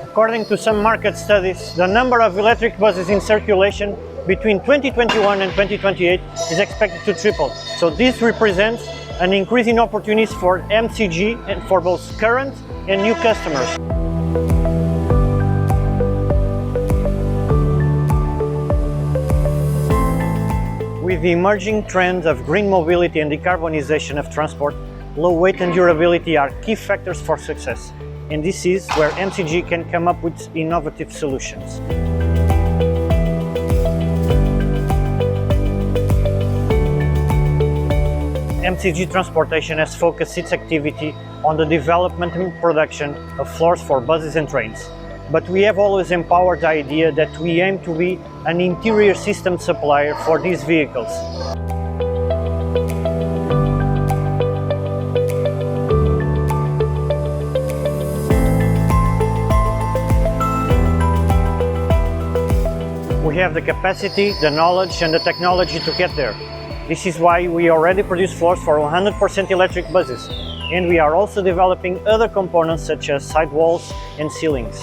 According to some market studies, the number of electric buses in circulation between 2021 and 2028 is expected to triple. So this represents an increase in opportunities for MCG and for both current and new customers. With the emerging trends of green mobility and decarbonization of transport, low weight and durability are key factors for success. And this is where MCG can come up with innovative solutions. MCG Transportation has focused its activity on the development and production of floors for buses and trains. But we have always empowered the idea that we aim to be an interior system supplier for these vehicles. We have the capacity, the knowledge and the technology to get there. This is why we already produce floors for 100% electric buses, and we are also developing other components such as sidewalls and ceilings.